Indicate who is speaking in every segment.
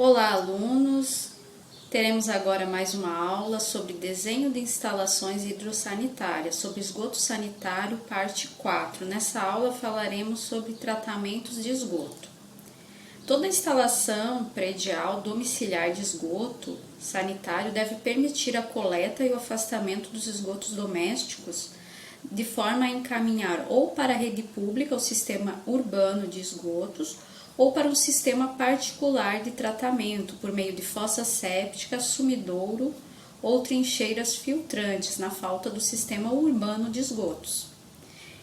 Speaker 1: Olá, alunos! Teremos agora mais uma aula sobre desenho de instalações hidrossanitárias, sobre esgoto sanitário, parte 4. Nessa aula falaremos sobre tratamentos de esgoto. Toda instalação predial domiciliar de esgoto sanitário deve permitir a coleta e o afastamento dos esgotos domésticos de forma a encaminhar ou para a rede pública, o sistema urbano de esgotos, ou para um sistema particular de tratamento por meio de fossa séptica, sumidouro ou trincheiras filtrantes, na falta do sistema urbano de esgotos.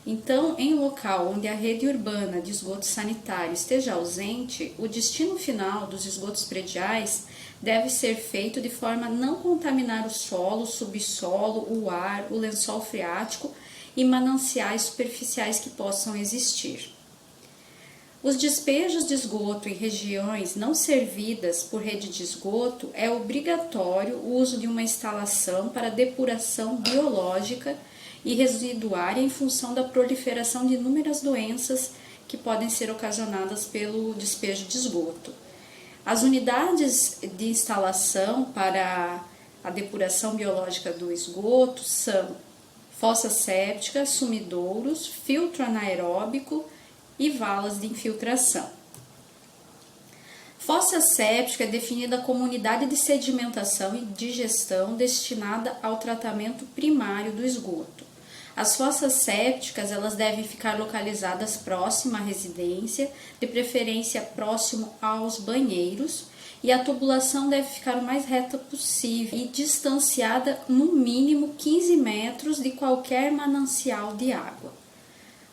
Speaker 1: Então, em local onde a rede urbana de esgoto sanitário esteja ausente, o destino final dos esgotos prediais deve ser feito de forma a não contaminar o solo, o subsolo, o ar, o lençol freático e mananciais superficiais que possam existir. Os despejos de esgoto em regiões não servidas por rede de esgoto é obrigatório o uso de uma instalação para depuração biológica e residuária em função da proliferação de inúmeras doenças que podem ser ocasionadas pelo despejo de esgoto. As unidades de instalação para a depuração biológica do esgoto são fossa séptica, sumidouros, filtro anaeróbico e valas de infiltração. Fossa séptica é definida como unidade de sedimentação e digestão destinada ao tratamento primário do esgoto. As fossas sépticas elas devem ficar localizadas próximo à residência, de preferência próximo aos banheiros, e a tubulação deve ficar o mais reta possível e distanciada no mínimo 15 metros de qualquer manancial de água.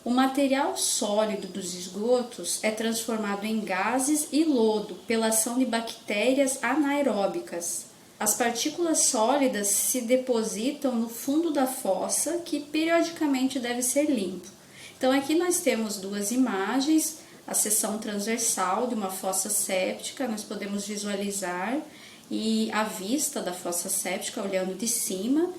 Speaker 1: O material sólido dos esgotos é transformado em gases e lodo pela ação de bactérias anaeróbicas. As partículas sólidas se depositam no fundo da fossa, que periodicamente deve ser limpo. Então aqui nós temos duas imagens, a seção transversal de uma fossa séptica, nós podemos visualizar e a vista da fossa séptica olhando de cima.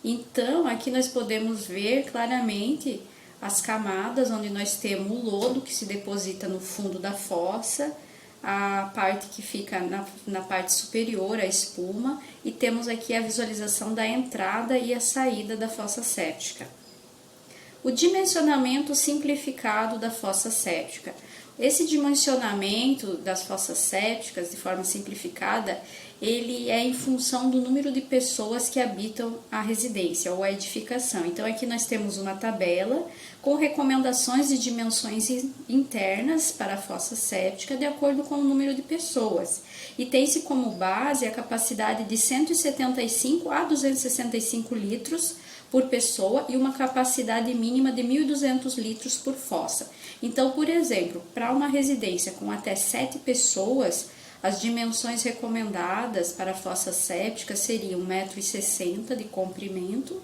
Speaker 1: Então aqui nós podemos ver claramente as camadas onde nós temos o lodo que se deposita no fundo da fossa, a parte que fica na parte superior, a espuma, e temos aqui a visualização da entrada e a saída da fossa séptica. O dimensionamento simplificado da fossa séptica. Esse dimensionamento das fossas sépticas, de forma simplificada, ele é em função do número de pessoas que habitam a residência ou a edificação. Então, aqui nós temos uma tabela com recomendações de dimensões internas para a fossa séptica de acordo com o número de pessoas. E tem-se como base a capacidade de 175 a 265 litros por pessoa e uma capacidade mínima de 1.200 litros por fossa. Então, por exemplo, para uma residência com até 7 pessoas, as dimensões recomendadas para a fossa séptica seriam 1,60 m de comprimento,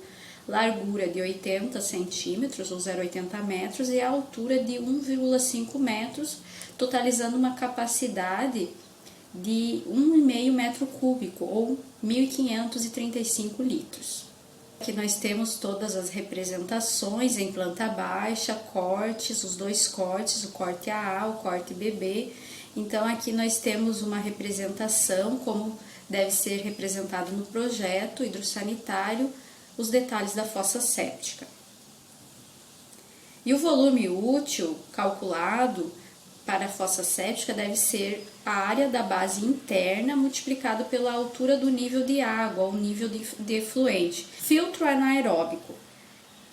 Speaker 1: largura de 80 centímetros ou 0,80 metros e a altura de 1,5 metros, totalizando uma capacidade de 1,5 metro cúbico ou 1.535 litros. Aqui nós temos todas as representações em planta baixa, cortes, os dois cortes, o corte AA, o corte BB. Então aqui nós temos uma representação, como deve ser representado no projeto hidrossanitário, os detalhes da fossa séptica. E o volume útil calculado para a fossa séptica deve ser a área da base interna multiplicado pela altura do nível de água, ou nível de efluente. Filtro anaeróbico.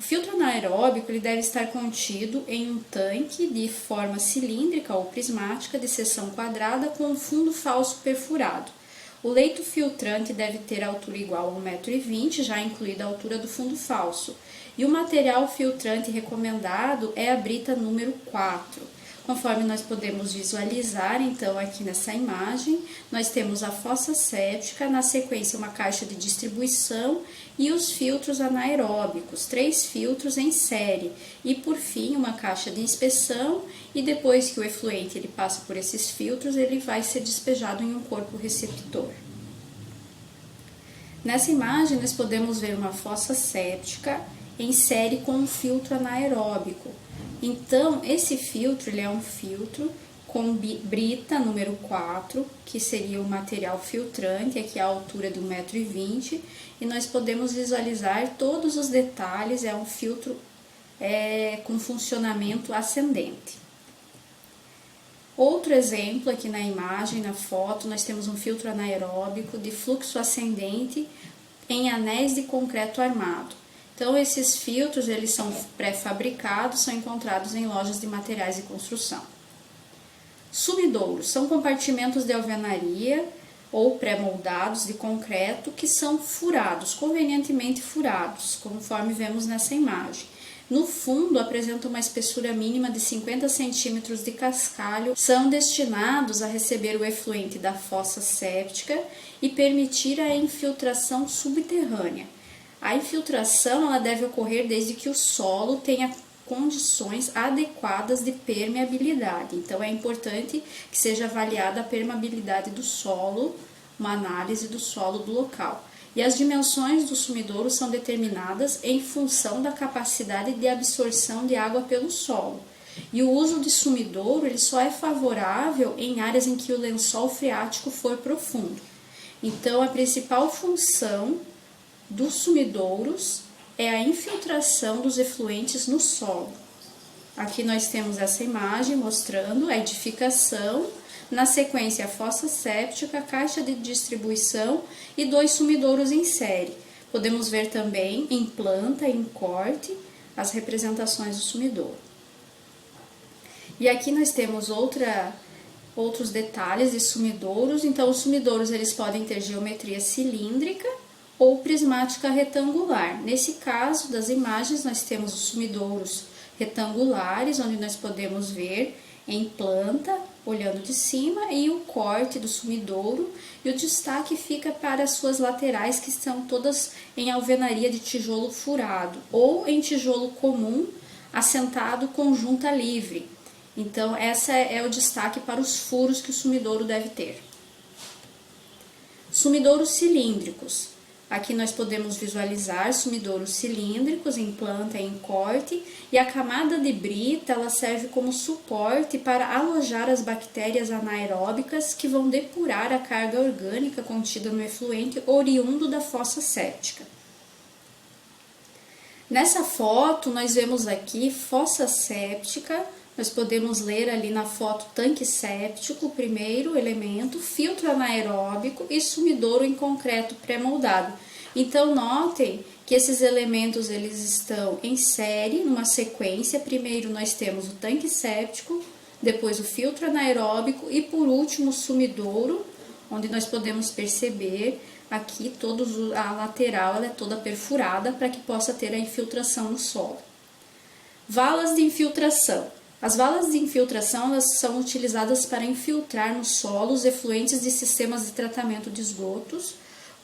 Speaker 1: O filtro anaeróbico ele deve estar contido em um tanque de forma cilíndrica ou prismática de seção quadrada com um fundo falso perfurado. O leito filtrante deve ter altura igual a 1,20 m, já incluída a altura do fundo falso. E o material filtrante recomendado é a brita número 4. Conforme nós podemos visualizar, então, aqui nessa imagem, nós temos a fossa séptica, na sequência uma caixa de distribuição e os filtros anaeróbicos, 3 filtros em série, e por fim uma caixa de inspeção, e depois que o efluente ele passa por esses filtros, ele vai ser despejado em um corpo receptor. Nessa imagem, nós podemos ver uma fossa séptica em série com um filtro anaeróbico. Então, esse filtro ele é um filtro com brita número 4, que seria o material filtrante, aqui a altura de 1,20 m, e nós podemos visualizar todos os detalhes, é um filtro com funcionamento ascendente. Outro exemplo aqui na imagem, na foto, nós temos um filtro anaeróbico de fluxo ascendente em anéis de concreto armado. Então, esses filtros, eles são pré-fabricados, são encontrados em lojas de materiais de construção. Sumidouros são compartimentos de alvenaria ou pré-moldados de concreto que são furados, convenientemente furados, conforme vemos nessa imagem. No fundo, apresentam uma espessura mínima de 50 centímetros de cascalho, são destinados a receber o efluente da fossa séptica e permitir a infiltração subterrânea. A infiltração ela deve ocorrer desde que o solo tenha condições adequadas de permeabilidade. Então, é importante que seja avaliada a permeabilidade do solo, uma análise do solo do local. E as dimensões do sumidouro são determinadas em função da capacidade de absorção de água pelo solo. E o uso de sumidouro ele só é favorável em áreas em que o lençol freático for profundo. Então, a principal função dos sumidouros é a infiltração dos efluentes no solo. Aqui nós temos essa imagem mostrando a edificação, na sequência a fossa séptica, a caixa de distribuição e 2 sumidouros em série. Podemos ver também em planta e em corte as representações do sumidouro. E aqui nós temos outros detalhes de sumidouros. Então, os sumidouros eles podem ter geometria cilíndrica ou prismática retangular. Nesse caso das imagens, nós temos os sumidouros retangulares, onde nós podemos ver em planta, olhando de cima, e o corte do sumidouro, e o destaque fica para as suas laterais, que são todas em alvenaria de tijolo furado, ou em tijolo comum, assentado com junta livre. Então, esse é o destaque para os furos que o sumidouro deve ter. Sumidouros cilíndricos. Aqui nós podemos visualizar sumidouros cilíndricos em planta e em corte, e a camada de brita ela serve como suporte para alojar as bactérias anaeróbicas que vão depurar a carga orgânica contida no efluente oriundo da fossa séptica. Nessa foto nós vemos aqui fossa séptica. Nós podemos ler ali na foto tanque séptico, primeiro elemento, filtro anaeróbico e sumidouro em concreto pré-moldado. Então, notem que esses elementos eles estão em série, numa sequência. Primeiro nós temos o tanque séptico, depois o filtro anaeróbico e por último o sumidouro, onde nós podemos perceber aqui a lateral ela é toda perfurada para que possa ter a infiltração no solo. Valas de infiltração. As valas de infiltração elas são utilizadas para infiltrar no solo os efluentes de sistemas de tratamento de esgotos.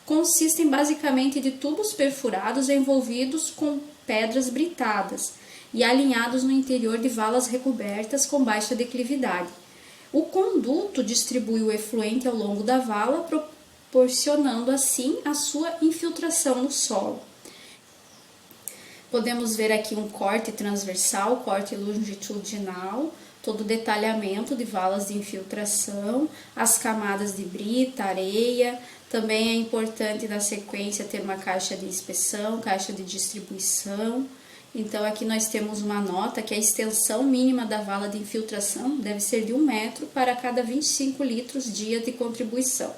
Speaker 1: Consistem basicamente de tubos perfurados envolvidos com pedras britadas e alinhados no interior de valas recobertas com baixa declividade. O conduto distribui o efluente ao longo da vala, proporcionando assim a sua infiltração no solo. Podemos ver aqui um corte transversal, corte longitudinal, todo o detalhamento de valas de infiltração, as camadas de brita, areia. Também é importante na sequência ter uma caixa de inspeção, caixa de distribuição. Então aqui nós temos uma nota que a extensão mínima da vala de infiltração deve ser de 1 metro para cada 25 litros dia de contribuição.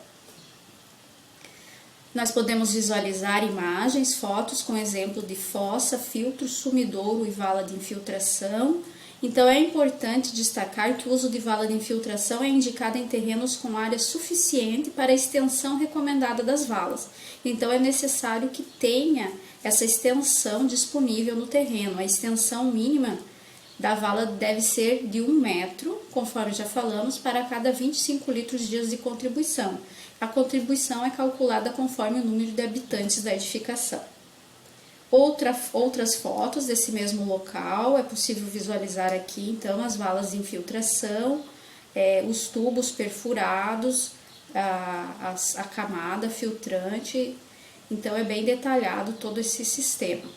Speaker 1: Nós podemos visualizar imagens, fotos com exemplo de fossa, filtro, sumidouro e vala de infiltração. Então, é importante destacar que o uso de vala de infiltração é indicado em terrenos com área suficiente para a extensão recomendada das valas. Então, é necessário que tenha essa extensão disponível no terreno. A extensão mínima da vala deve ser de 1 metro, conforme já falamos, para cada 25 litros dias de contribuição. A contribuição é calculada conforme o número de habitantes da edificação. Outras fotos desse mesmo local, é possível visualizar aqui, então, as valas de infiltração, os tubos perfurados, a camada filtrante, então é bem detalhado todo esse sistema.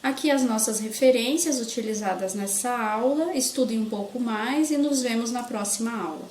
Speaker 1: Aqui as nossas referências utilizadas nessa aula. Estudem um pouco mais e nos vemos na próxima aula.